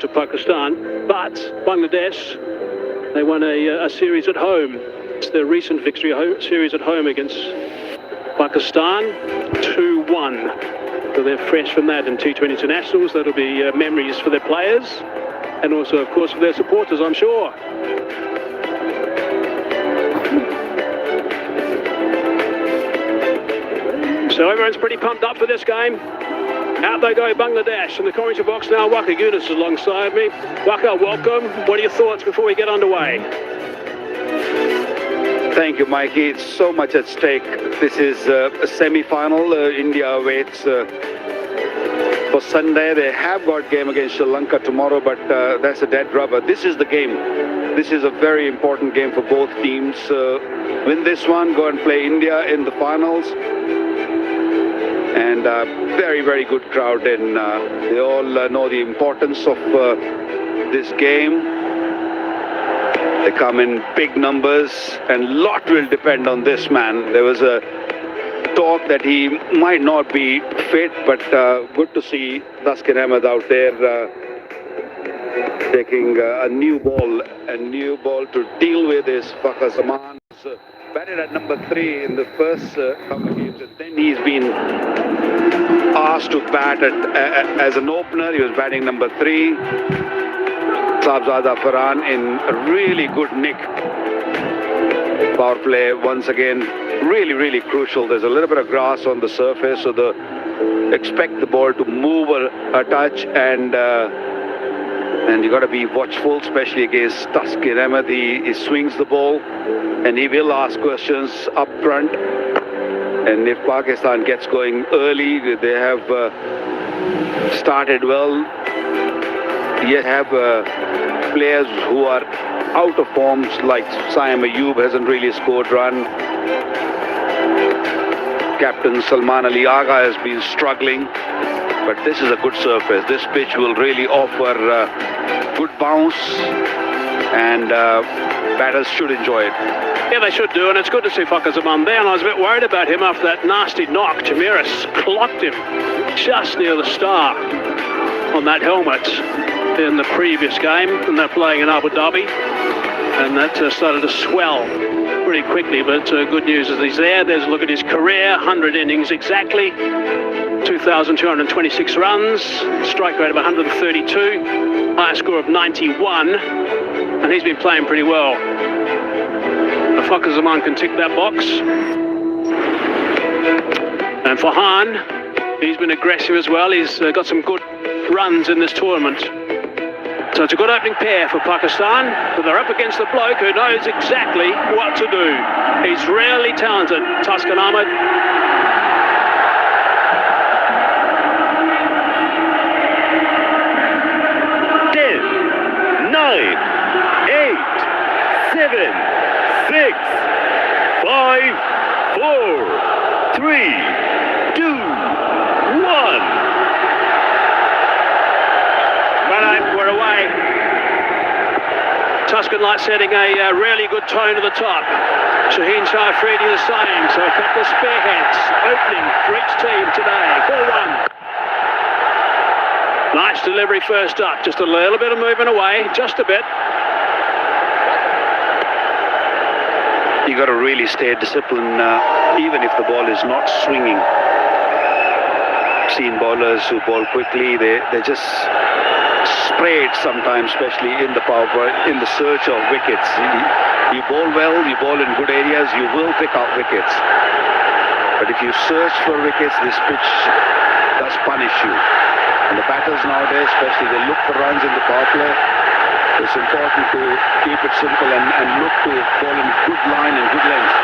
to Pakistan. But Bangladesh, they won a series at home. It's their recent victory series at home against Pakistan, 2-1. So they're fresh from that in T20 internationals. That'll be memories for their players and also, of course, for their supporters, I'm sure. So everyone's pretty pumped up for this game. Out they go, Bangladesh, in the commentary box now. Waqar Younis alongside me. Waqar, welcome. What are your thoughts before we get underway? Thank you, Mikey. It's so much at stake. This is a semi-final. India waits for Sunday. They have got game against Sri Lanka tomorrow, but that's a dead rubber. This is the game. This is a very important game for both teams. Win this one, go and play India in the finals. And very, very good crowd, and they all know the importance of this game. They come in big numbers, and a lot will depend on this man. There was a talk that he might not be fit, but good to see Taskin Ahmed out there taking a new ball to deal with is Fakhar Zaman. Batted at number 3 in the first couple of games, and then he's been asked to bat as an opener. He was batting number 3. Sahibzada Farhan in a really good nick. Power play once again, really, really crucial. There's a little bit of grass on the surface, so expect the ball to move a touch, and you got to be watchful, especially against Taskin Ahmed. He swings the ball, and he will ask questions up front. And if Pakistan gets going early, they have started well. You have players who are out of forms, like Saim Ayub hasn't really scored run. Captain Salman Ali Agha has been struggling, but this is a good surface. This pitch will really offer good bounce, and batters should enjoy it. Yeah, they should do, and it's good to see Fakhar Zaman there, and I was a bit worried about him after that nasty knock. Jamiris clocked him just near the star on that helmet in the previous game, and they're playing in Abu Dhabi, and that started to swell pretty quickly, but good news is he's there. There's a look at his career, 100 innings exactly, 2,226 runs, strike rate of 132, high score of 91, and he's been playing pretty well. Fakhar Zaman can tick that box. And Farhan, he's been aggressive as well. He's got some good runs in this tournament. So it's a good opening pair for Pakistan, but they're up against the bloke who knows exactly what to do. He's really talented, Taskin Ahmed. Six, 5, 4, 3, 2, 1. Right, we're away. Taskin Light setting a really good tone to the top. Shaheen Shah Afridi the same, so a couple of spearheads opening for each team today. 4-1. Nice delivery first up, just a little bit of movement away, just a bit. You got to really stay disciplined, even if the ball is not swinging. Seen bowlers who bowl quickly, they just spray it sometimes, especially in the power play, in the search of wickets. You bowl well, you bowl in good areas, you will pick up wickets. But if you search for wickets, this pitch does punish you. And the batters nowadays, especially, they look for runs in the power play. It's important to keep it simple and look to ball in good line and good length.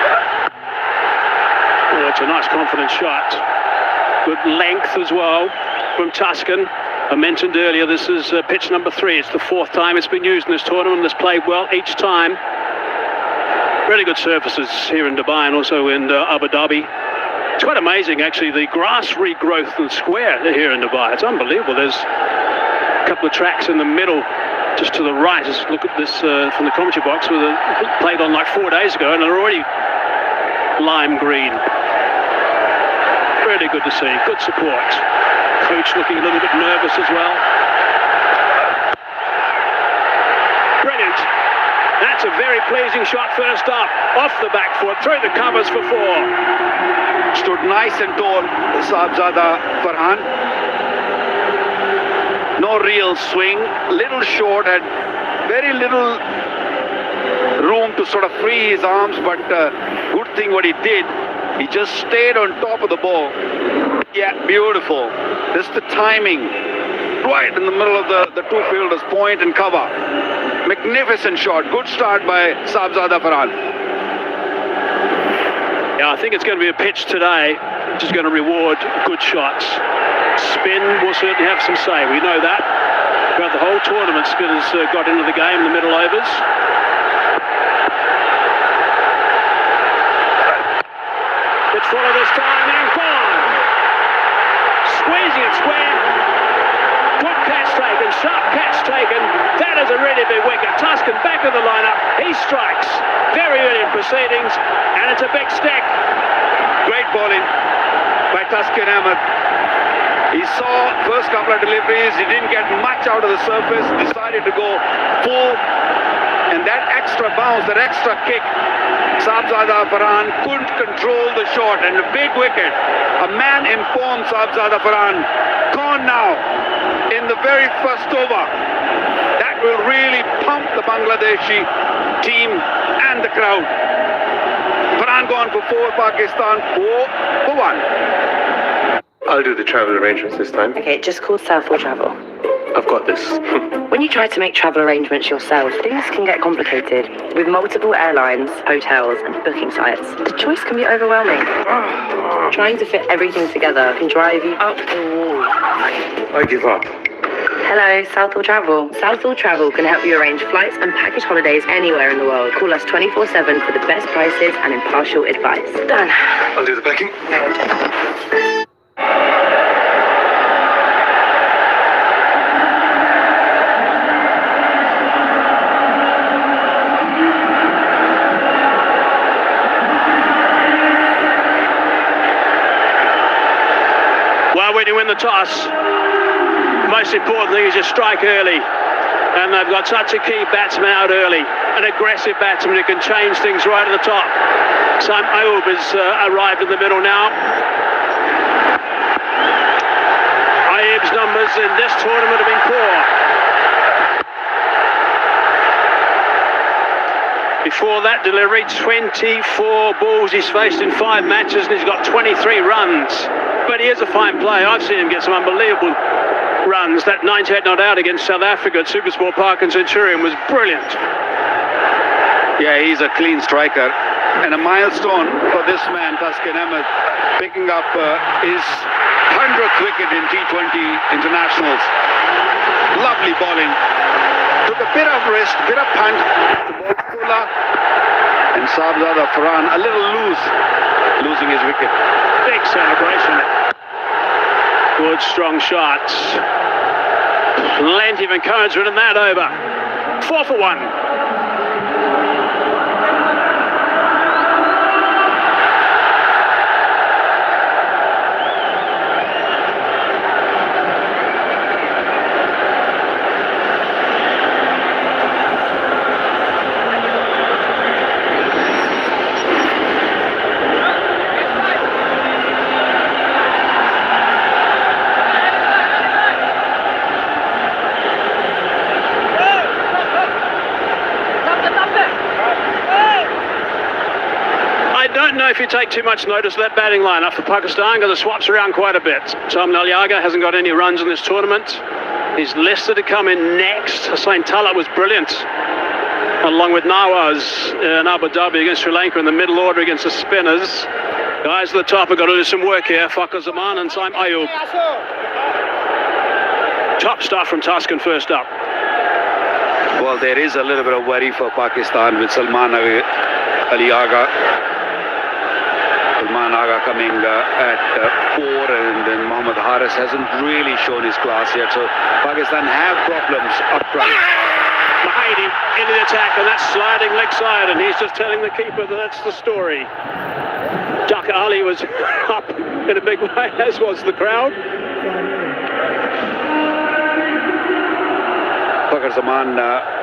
Oh, it's a nice confident shot. Good length as well from Taskin. I mentioned earlier, this is pitch number 3. It's the 4th time it's been used in this tournament. It's played well each time. Really good surfaces here in Dubai and also in Abu Dhabi. It's quite amazing, actually, the grass regrowth and square here in Dubai. It's unbelievable. There's a couple of tracks in the middle, just to the right. Just look at this from the commentary box, with played on like 4 days ago, and they're already lime green. Really good to see. Good support. Coach looking a little bit nervous as well. That's a very pleasing shot first up. Off the back foot, through the covers for 4. Stood nice and tall, Sahibzada Farhan. No real swing, little short, had very little room to sort of free his arms, but good thing what he did, he just stayed on top of the ball. Yeah, beautiful. Just the timing, right in the middle of the two fielders, point and cover. Magnificent shot, good start by Sahibzada Farhan. Yeah, I think it's going to be a pitch today which is going to reward good shots. Spin will certainly have some say, we know that. Throughout the whole tournament, spin has got into the game in the middle overs. It's full this time and gone. Squeezing it square. Good catch taken, sharp catch taken. That is a really big wicket. Tuscan back of the lineup. He strikes very early in proceedings, and it's a big stick. Great bowling by Tuscan Ahmed. He saw first couple of deliveries, he didn't get much out of the surface, decided to go full, and that extra bounce, that extra kick, Sahibzada Farhan couldn't control the shot, and a big wicket. A man informed Sahibzada Farhan, gone now in the very first over. That will really pump the Bangladeshi team and the crowd. Farhan gone for 4, Pakistan 4 for 1. I'll do the travel arrangements this time. Okay, just call Southall Travel. I've got this. When you try to make travel arrangements yourself, things can get complicated. With multiple airlines, hotels, and booking sites, the choice can be overwhelming. Trying to fit everything together can drive you up the wall. I give up. Hello, Southall Travel. Southall Travel can help you arrange flights and package holidays anywhere in the world. Call us 24/7 for the best prices and impartial advice. Done. I'll do the packing. Well, when you win the toss, the most important thing is you strike early. And they've got such a key batsman out early, an aggressive batsman who can change things right at the top. Saim Ayub has arrived in the middle now. Ayub's numbers in this tournament have been poor. Before that delivery, 24 balls he's faced in 5 matches, and he's got 23 runs. But he is a fine player. I've seen him get some unbelievable runs. That 98 not out against South Africa at Supersport Park and Centurion was brilliant. Yeah, he's a clean striker. And a milestone for this man, Tuscan Ahmed, picking up his 100th wicket in T20 internationals. Lovely bowling. Took a bit of risk, bit of punt. The ball fuller. And Sahibzada Farhan a little loose, losing his wicket. Big celebration. Good strong shots. Plenty of encouragement in that over. 4 for 1. I don't know if you take too much notice of that batting lineup for Pakistan, because it swaps around quite a bit. Tom Nalyaga hasn't got any runs in this tournament. He's listed to come in next. Hussain Talab was brilliant, along with Nawaz in Abu Dhabi against Sri Lanka in the middle order against the spinners. Guys at the top have got to do some work here. Fakhar Zaman and Saim Ayub. Top stuff from Tuscan first up. Well, there is a little bit of worry for Pakistan with Salman Ali Agha. Salman Agha coming at 4, and then Mohammad Haris hasn't really shown his class yet. So Pakistan have problems up front. Mahidi into the attack, and that's sliding leg side, and he's just telling the keeper that that's the story. Dhaka Ali was up in a big way, as was the crowd. Fakhar Zaman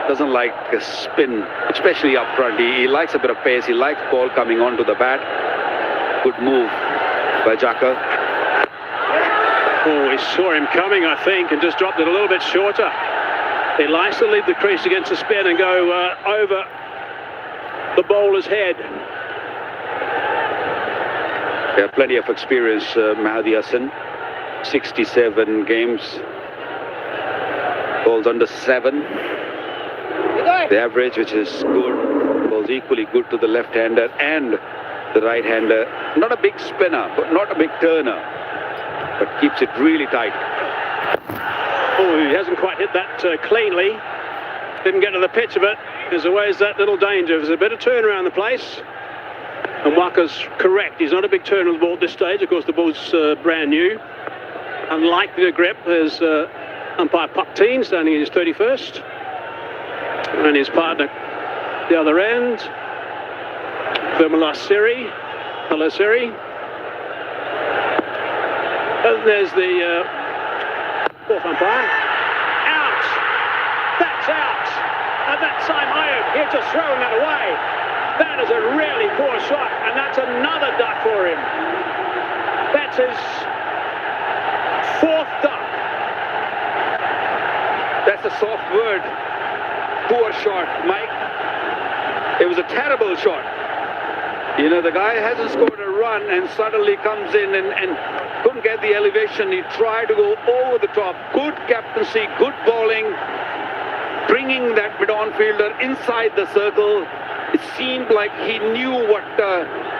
doesn't like a spin, especially up front. He likes a bit of pace. He likes ball coming onto the bat. Good move by Jaka. Oh, he saw him coming, I think, and just dropped it a little bit shorter. He likes to leave the crease against the spin and go over the bowler's head. Yeah, plenty of experience, Mahdi Hassan. 67 games. Balls under 7. The average, which is good. Balls equally good to the left-hander and the right-hander. Not a big spinner, but not a big turner. But keeps it really tight. Oh, he hasn't quite hit that cleanly. Didn't get to the pitch of it. There's always that little danger. There's a bit of turn around the place. And Waka's correct. He's not a big turner of the ball at this stage. Of course, the ball's brand new. Unlike the grip, there's umpire Puck Teen standing in his 31st. And his partner the other end. Vimala Siri. Hello, Siri. And there's the fourth umpire. Out! That's out! And that's Simon Ayub. He's just throwing that away. That is a really poor shot, and that's another duck for him. That's his 4th duck. That's a soft word. Poor shot, Mike. It was a terrible shot. You know, the guy hasn't scored a run and suddenly comes in and couldn't get the elevation. He tried to go over the top. Good captaincy, good bowling, bringing that mid-on fielder inside the circle. It seemed like he knew what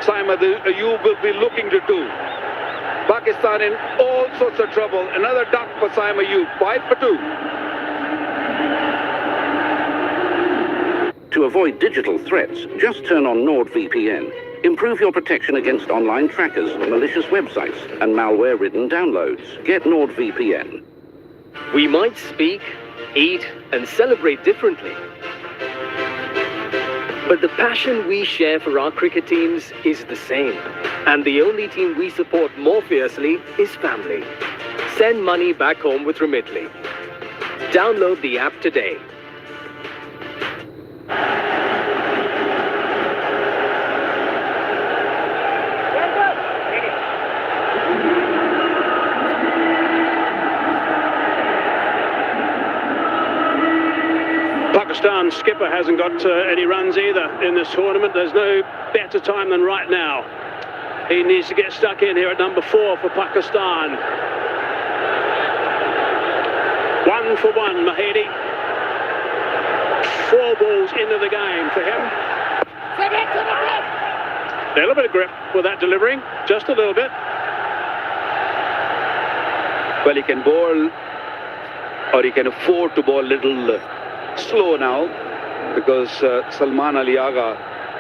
Simon Ayub will be looking to do. Pakistan in all sorts of trouble. Another duck for Simon Ayub, 5 for 2. To avoid digital threats, just turn on NordVPN. Improve your protection against online trackers, malicious websites, and malware-ridden downloads. Get NordVPN. We might speak, eat, and celebrate differently. But the passion we share for our cricket teams is the same. And the only team we support more fiercely is family. Send money back home with Remitly. Download the app today. Pakistan skipper hasn't got any runs either in this tournament. There's no better time than right now. He needs to get stuck in here at number 4 for Pakistan. 1 for 1, Mahedi. 4 balls into the game for him. A little bit of grip with that delivery, just a little bit. Well, he can bowl, or he can afford to bowl a little slow now, because Salman Ali Agha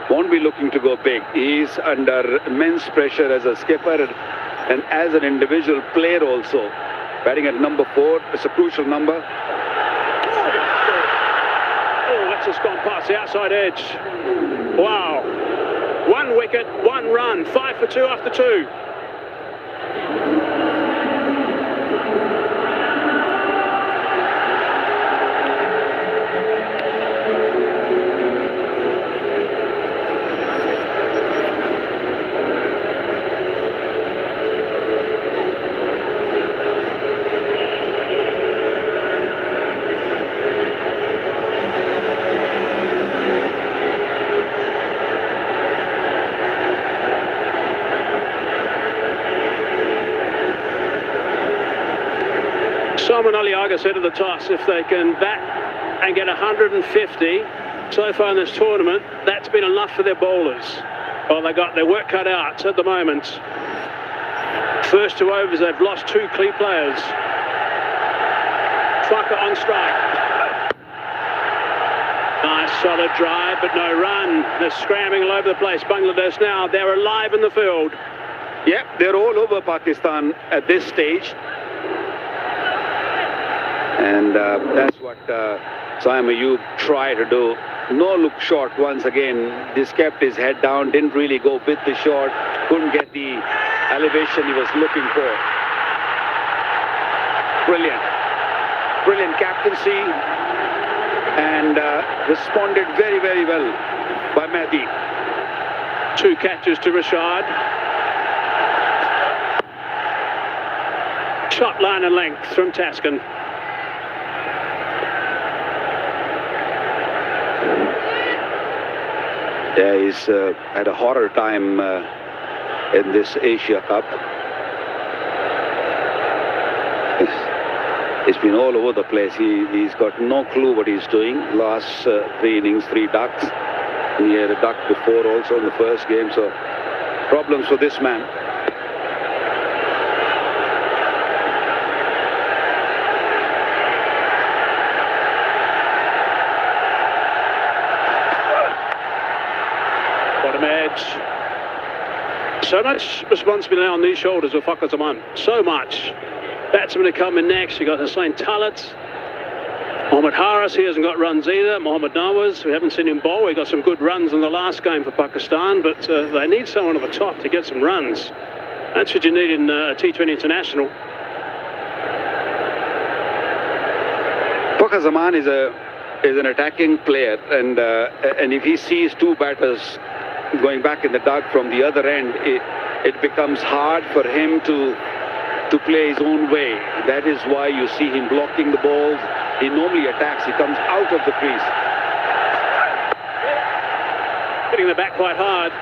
won't be looking to go big. He's under immense pressure as a skipper and as an individual player also. Batting at number 4, it's a crucial number. Oh, that's just gone past the outside edge. Wow. 1 wicket, 1 run, 5 for 2 after 2. Salman Ali Agha said at the toss, if they can bat and get 150 so far in this tournament, that's been enough for their bowlers. Well, they got their work cut out at the moment. First 2 overs, they've lost 2 key players. Faka on strike. Nice solid drive, but no run. They're scrambling all over the place. Bangladesh now, they're alive in the field. Yep, they're all over Pakistan at this stage. And that's what Simon Ayub tried to do. No look shot once again. Just kept his head down, didn't really go with the shot, couldn't get the elevation he was looking for. Brilliant. Brilliant captaincy and and responded very, very well by Mehdi. 2 catches to Rashad. Shot line and length from Taskin. Yeah, he's had a horror time in this Asia Cup. It's been all over the place. He's got no clue what he's doing. Last 3 innings, 3 ducks. And he had a duck before also in the first game. So problems for this man. Bottom edge. So much responsibility on these shoulders of Fakhar Zaman. So much. Batsmen are coming next. You've got Hussain Talat. Mohammad Haris, he hasn't got runs either. Mohammad Nawaz, we haven't seen him bowl. He got some good runs in the last game for Pakistan, but they need someone at the top to get some runs. That's what you need in a T20 international. Fakhar Zaman is an attacking player, and if he sees 2 batters going back in the duck from the other end, it becomes hard for him to play his own way. That is why you see him blocking the balls. He normally attacks. He comes out of the crease. Hitting the bat quite hard.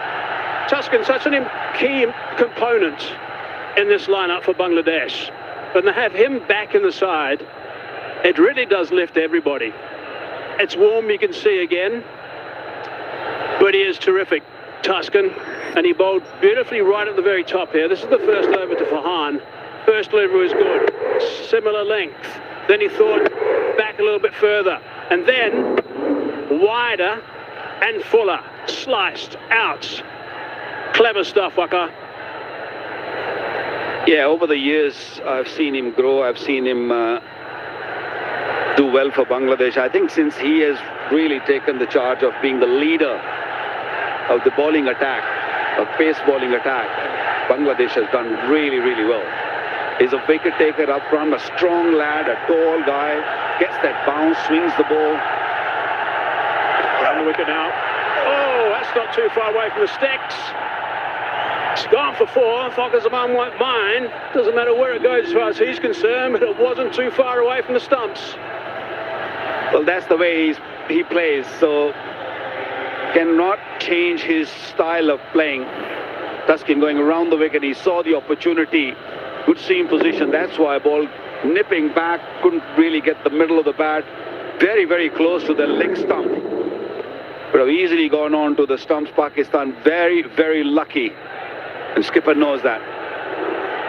Tuscan, such a key component in this lineup for Bangladesh. When they have him back in the side, it really does lift everybody. It's warm, you can see again, but he is terrific, Tuscan, and he bowled beautifully right at the very top here. This is the first over to Farhan. First delivery was good, similar length. Then he thought back a little bit further, and then wider and fuller, sliced out. Clever stuff, Waka. Yeah, over the years, I've seen him grow. I've seen him do well for Bangladesh. I think since he has really taken the charge of being the leader of the bowling attack, of pace bowling attack, Bangladesh has done really, really well. He's a wicket taker up front, a strong lad, a tall guy, gets that bounce, swings the ball. On the wicket now. Oh, that's not too far away from the sticks. It's gone for 4. Fakhar Zaman won't mind. Doesn't matter where it goes as far as he's concerned, but it wasn't too far away from the stumps. Well, that's the way he plays, so cannot change his style of playing. Tuscan going around the wicket, he saw the opportunity. Good seam position, that's why ball nipping back, couldn't really get the middle of the bat. Very, very close to the leg stump. Would have easily gone on to the stumps. Pakistan very, very lucky. And skipper knows that.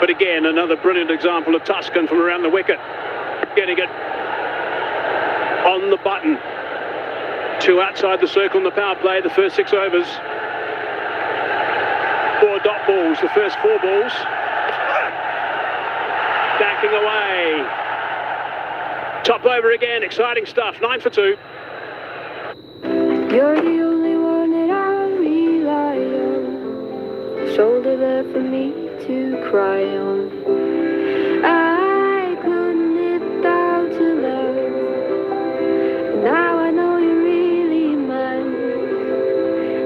But again, another brilliant example of Tuscan from around the wicket. Getting it on the button. 2 outside the circle in the power play, the first 6 overs. 4 dot balls, the first 4 balls. Backing away. Top over again, exciting stuff, 9 for 2. You're the only one that I rely on. Shoulder there for me to cry on. I couldn't live without your love. Now I know you're really mine.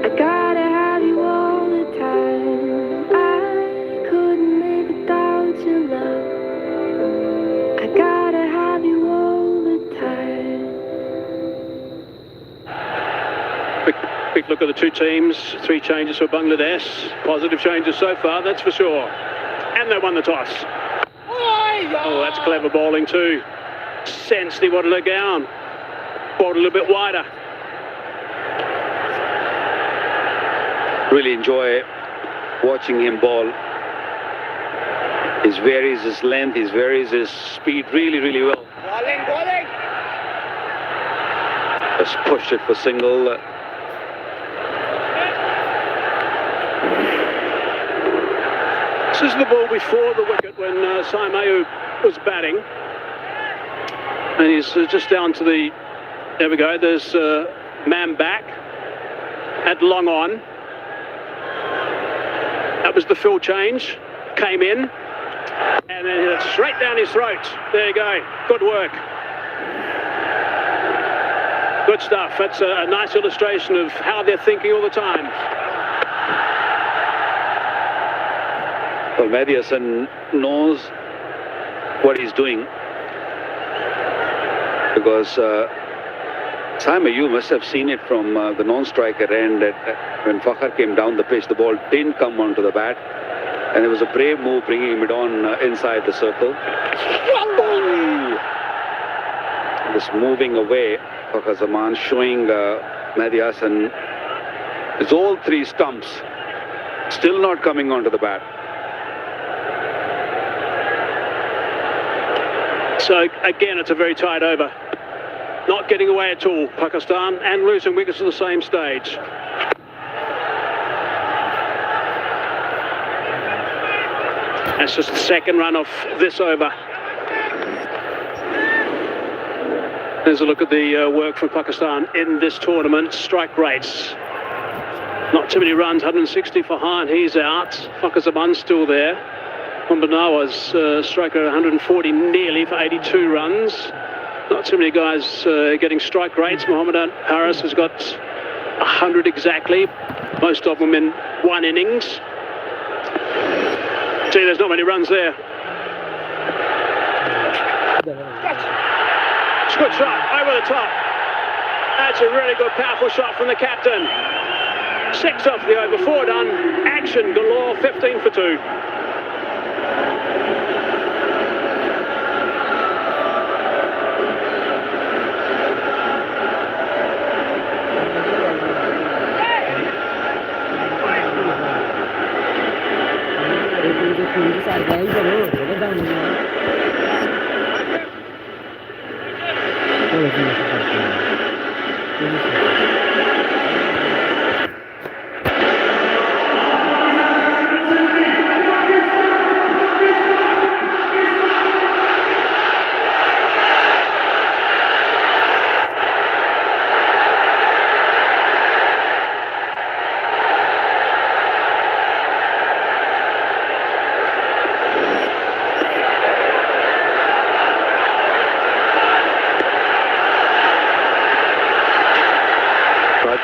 I gotta have you all the time. I couldn't live without your love. I gotta have you all the time. Quick look at the 2 teams. 3 changes for Bangladesh. Positive changes so far, that's for sure. And they won the toss. Oh, that's clever bowling too. Sensed he wanted to go down. Bowled a little bit wider. Really enjoy watching him bowl. He varies his length, he varies his speed really, really well. Bowling. Just pushed it for single. This is the ball before the wicket when Saim Ayub was batting. And he's just down to the... There we go, there's man back at long on. That was the fill change. Came in. And then hit it straight down his throat. There you go. Good work. Good Good stuff. That's a nice illustration of how they're thinking all the time. Well, Mehdi Hasan knows what he's doing, because Simon, you must have seen it from the non-striker end that when Fakhar came down the pitch, the ball didn't come onto the bat, and it was a brave move bringing it on inside the circle. Just moving away, Fakhar Zaman showing Mehdi Hasan his all three stumps still not coming onto the bat. So again, it's a very tight over. Not getting away at all, Pakistan, and losing wickets at the same stage. That's just the second run off this over. There's a look at the work from Pakistan in this tournament. Strike rates. Not too many runs, 160 for Khan, he's out. Fakhar Zaman still there. Bombanawa's striker 140 nearly for 82 runs. Not too many guys getting strike rates. Mohammad Haris has got 100 exactly. Most of them in one innings. See, there's not many runs there. It's a good shot, over the top. That's a really good, powerful shot from the captain. 6 off the over, 4 done. Action galore, 15 for 2.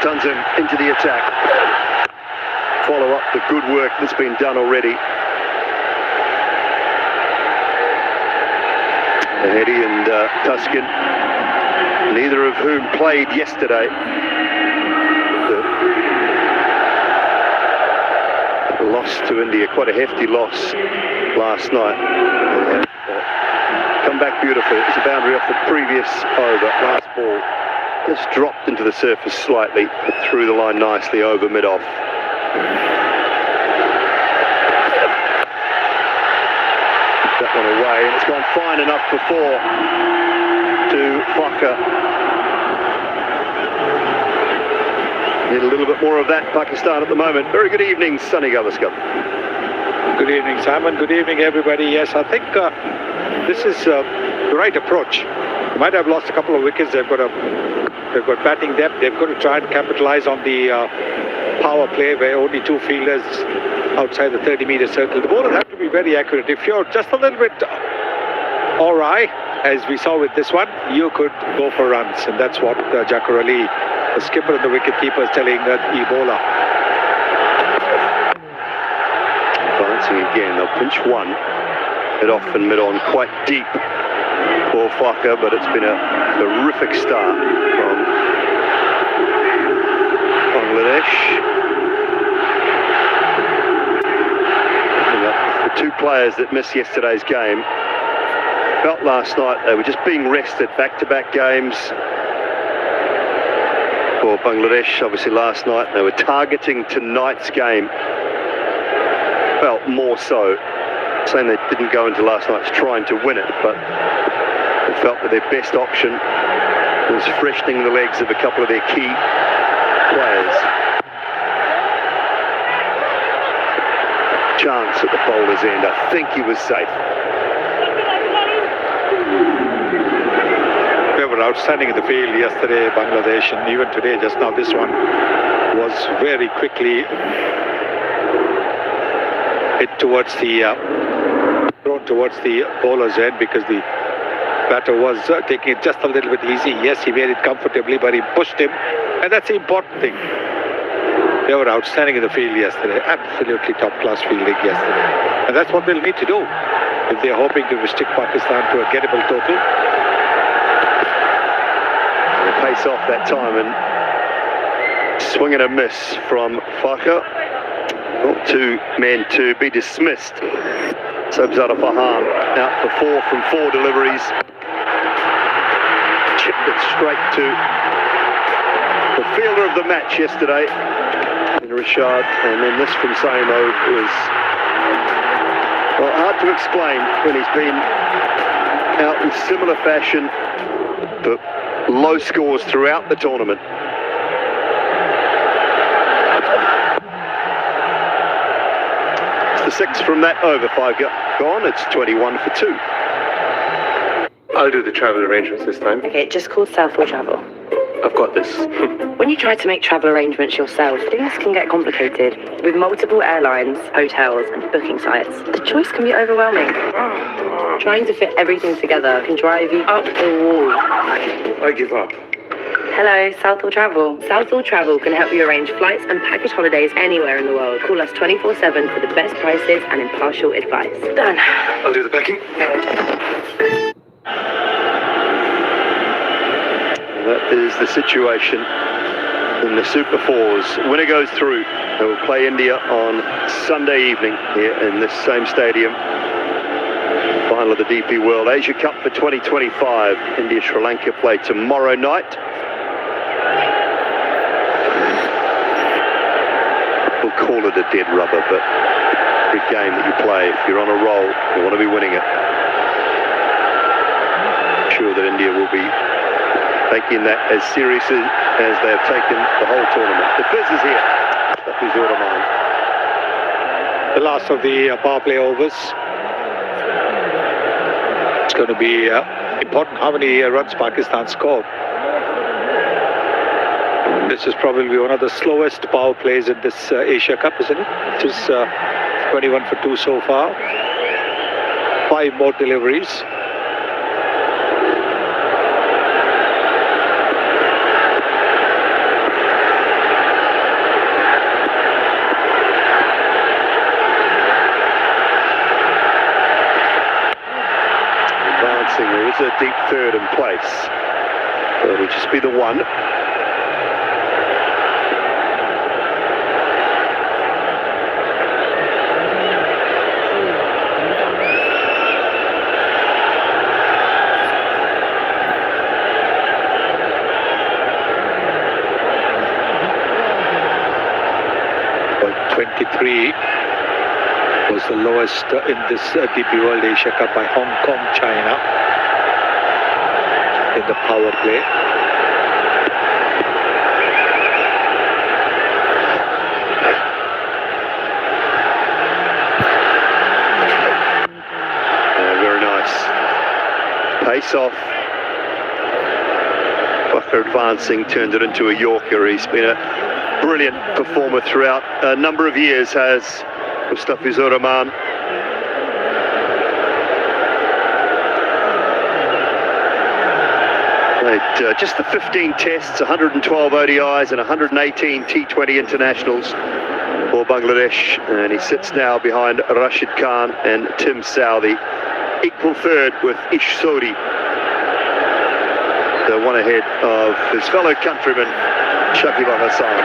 Townsend into the attack. Follow up the good work that's been done already. Hedi and Tuskin, neither of whom played yesterday. The loss to India, quite a hefty loss last night. Come back beautifully. It's a boundary off the previous over, last ball. Just dropped into the surface slightly, but through the line nicely over mid-off. That one away, and it's gone fine enough for 4 to Fakhar. Need a little bit more of that, Pakistan, at the moment. Very good evening, Sunny Gavaskar. Good evening, Simon. Good evening, everybody. Yes, I think this is the right approach. They might have lost a couple of wickets. They've got batting depth. They've got to try and capitalize on the power play where only 2 fielders outside the 30-meter circle. The bowlers have to be very accurate. If you're just a little bit awry, as we saw with this one, you could go for runs, and that's what Jaqar Ali, the skipper and the wicket-keeper, is telling the bowler. Balancing again, they'll pinch 1, mid-off and mid-on, quite deep for Fakhar, but it's been a terrific start from Bangladesh. The 2 players that missed yesterday's game felt last night they were just being rested. Back-to-back games for Bangladesh. Obviously last night they were targeting tonight's game. Felt more so, saying they didn't go into last night's trying to win it, but they felt that their best option was freshening the legs of a couple of their key players. Chance at the bowler's end. I think he was safe. They were outstanding in the field yesterday, Bangladesh, and even today, just now, this one was very quickly hit towards the thrown towards the bowler's end, because the batter was taking it just a little bit easy. Yes, he made it comfortably, but he pushed him, and that's the important thing. They were outstanding in the field yesterday. Absolutely top-class fielding yesterday. And that's what they'll need to do if they're hoping to restrict Pakistan to a gettable total. The pace off that time and swing and a miss from Farka. Two men to be dismissed. Sabzada Farhan out for 4 from 4 deliveries. Chipped it straight to the fielder of the match yesterday, in Rashad, and then this from Samo was, well, hard to explain when he's been out in similar fashion, but low scores throughout the tournament. The 6 from that over, 5 gone. It's 21 for 2. I'll do the travel arrangements this time. Okay, just call Southall Travel. I've got this. When you try to make travel arrangements yourself, things can get complicated. With multiple airlines, hotels, and booking sites, the choice can be overwhelming. Trying to fit everything together can drive you up the wall. I give up. Hello, Southall Travel. Southall Travel can help you arrange flights and package holidays anywhere in the world. Call us 24/7 for the best prices and impartial advice. Done. I'll do the packing. That is the situation in the Super Fours. Winner goes through. They will play India on Sunday evening here in this same stadium. Final of the DP World Asia Cup for 2025. India-Sri Lanka play tomorrow night. We'll call it a dead rubber, but every game that you play, if you're on a roll, you want to be winning it. I'm sure that India will be taking that as seriously as they have taken the whole tournament. The fizz is here. That is your mind. The last of the power play overs. It's going to be important how many runs Pakistan scored. This is probably one of the slowest power plays in this Asia Cup, isn't it? It is 21 for 2 so far. 5 more deliveries. There is a deep third in place. So it'll just be the one. But 23 was the lowest in this DP World Asia Cup by Hong Kong, China, in the power play. Very nice. Pace off. Bucker advancing, turned it into a Yorker. He's been a brilliant performer throughout a number of years, has Mustafizur Rahman. Just the 15 tests, 112 ODIs and 118 T20 internationals for Bangladesh, and he sits now behind Rashid Khan and Tim Southey, equal third with Ish Sodhi, the one ahead of his fellow countryman Shakib Al Hasan,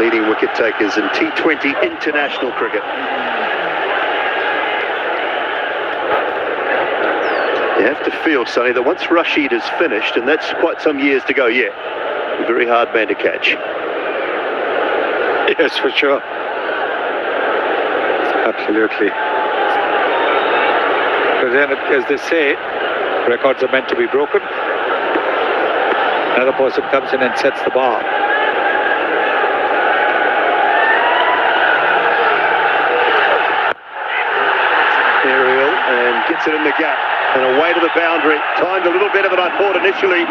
leading wicket takers in T20 international cricket. You have to feel, Sonny, that once Rashid is finished, and that's quite some years to go yet, a very hard man to catch. Yes, for sure. Absolutely. But then, as they say, records are meant to be broken. Another person comes in and sets the bar. Aerial and gets it in the gap and away to the boundary. Timed a little better than I thought initially.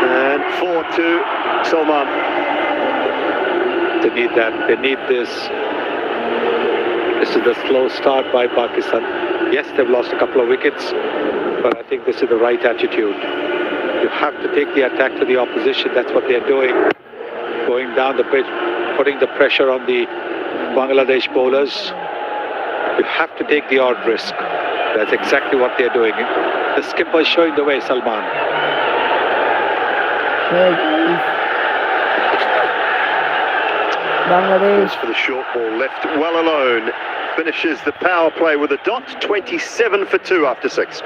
And 4-2 Salman. They need that. They need this. This is the slow start by Pakistan. Yes, they've lost a couple of wickets, but I think this is the right attitude. You have to take the attack to the opposition. That's what they're doing. Going down the pitch, putting the pressure on the Bangladesh bowlers. You have to take the odd risk. That's exactly what they're doing. The skipper is showing the way, Salman. Goes for the short ball, left well alone. Finishes the power play with a dot, 27 for 2 after 6.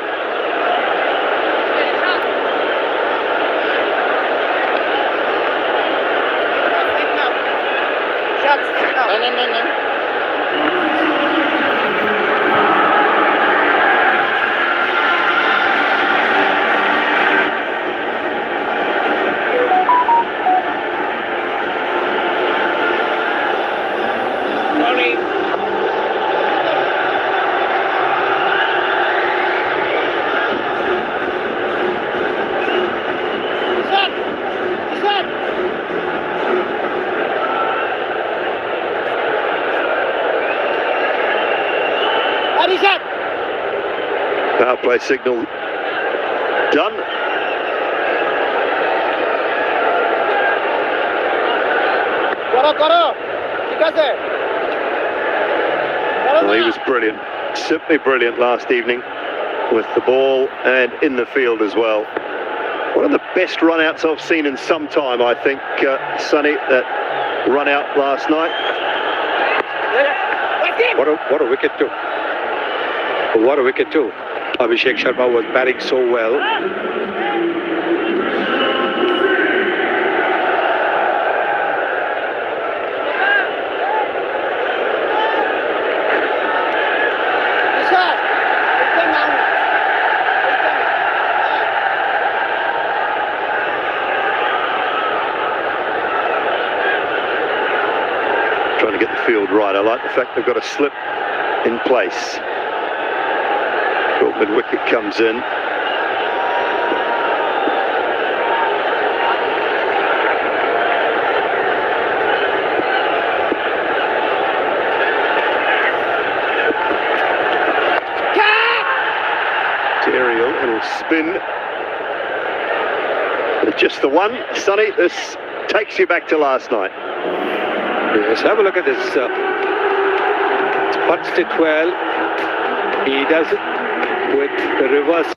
Power play signal done. Well, he was brilliant, simply brilliant last evening with the ball and in the field as well. One of the best run-outs I've seen in some time, I think, Sonny, that run-out last night. What a wicket too. What a wicket too. Abhishek Sharma was batting so well. Trying to get the field right. I like the fact they've got a slip in place. Short mid-wicket comes in. Aerial, it'll spin. Just the one. Sonny, this takes you back to last night. Yes, have a look at this. Punched it well. He does it with the reverse.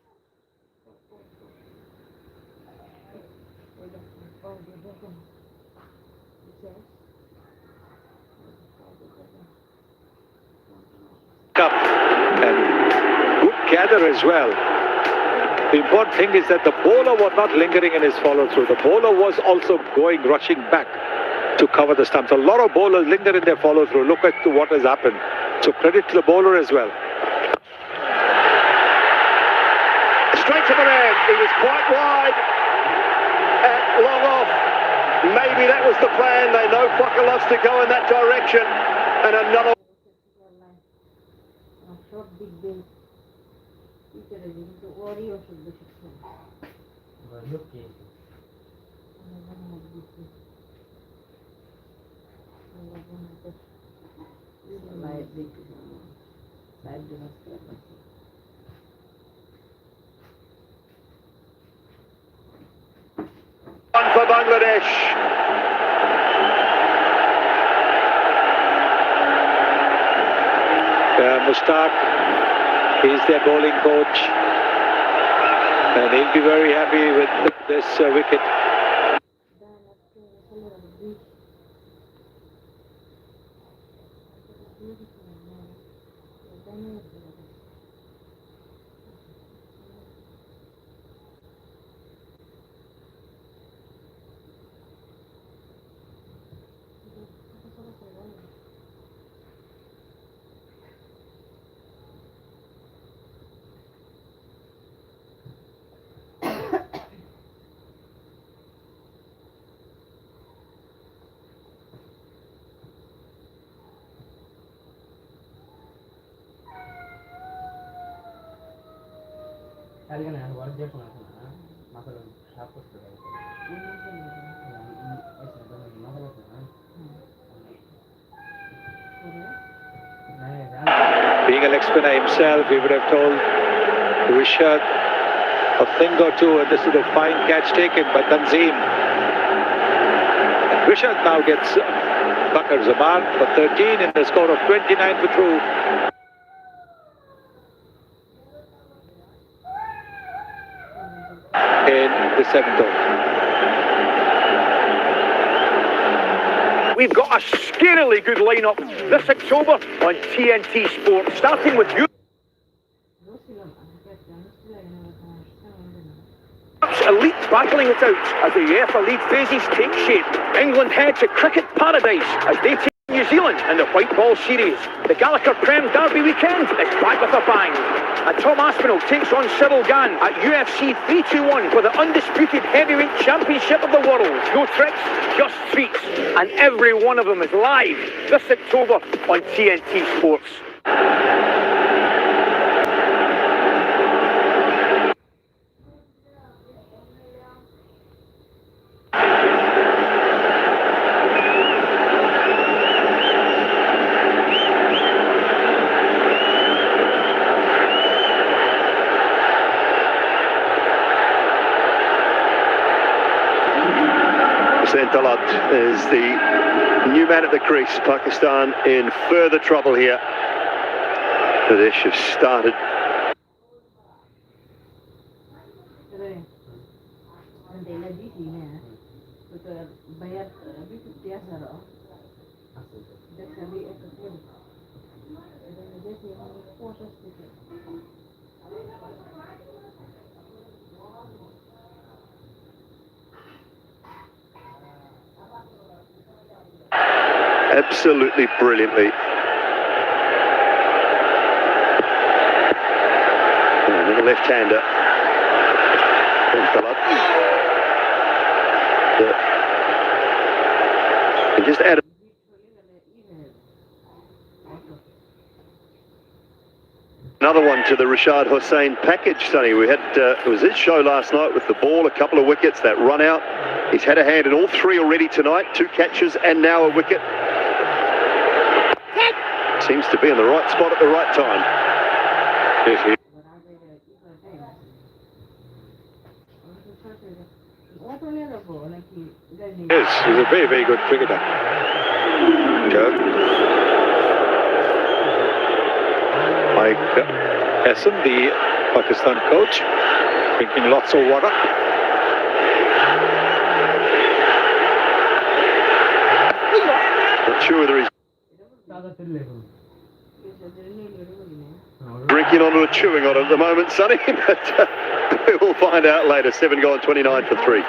Cup and good gather as well. The important thing is that the bowler was not lingering in his follow-through. The bowler was also rushing back to cover the stumps. A lot of bowlers linger in their follow-through. Look at what has happened. So credit to the bowler as well. Straight to the man. He was quite wide and long off. Maybe that was the plan. They know Quokka loves to go in that direction. And another. One for Bangladesh. Mushtaq is their bowling coach, and he'll be very happy with this wicket. leg spinner himself, he would have told Rishabh a thing or two, and this is a fine catch taken by Tanzim. And Rishabh now gets Bakar Zaman for 13 in the score of 29 for through. In the 7th over. We've got a scarily good lineup this October on TNT Sport, starting with you. Elite battling it out as the UEFA League phases take shape. England head to cricket paradise as they take New Zealand in the White Ball Series. The Gallagher Prem Derby weekend is back with a bang. And Tom Aspinall takes on Cyril Gann at UFC 321 for the undisputed heavyweight championship of the world. No tricks, just treats. And every one of them is live this October on TNT Sports. Hussain Talat is the new man at the crease. Pakistan in further trouble here. Bangladesh have started. Absolutely brilliantly. Another left-hander. And just add another one to the Rashad Hussain package, Sonny. We had it was his show last night with the ball, a couple of wickets, that run out. He's had a hand in all three already tonight, 2 catches and now a wicket. Seems to be in the right spot at the right time. Yes, he's a very, very good cricketer. Mike Hassan, the Pakistan coach, drinking lots of water. Not sure whether he's drinking on it or chewing on it at the moment, Sonny, but we will find out later. 7 gone, 29 for 3.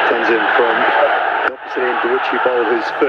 Comes in from the opposite end to which he bowled his first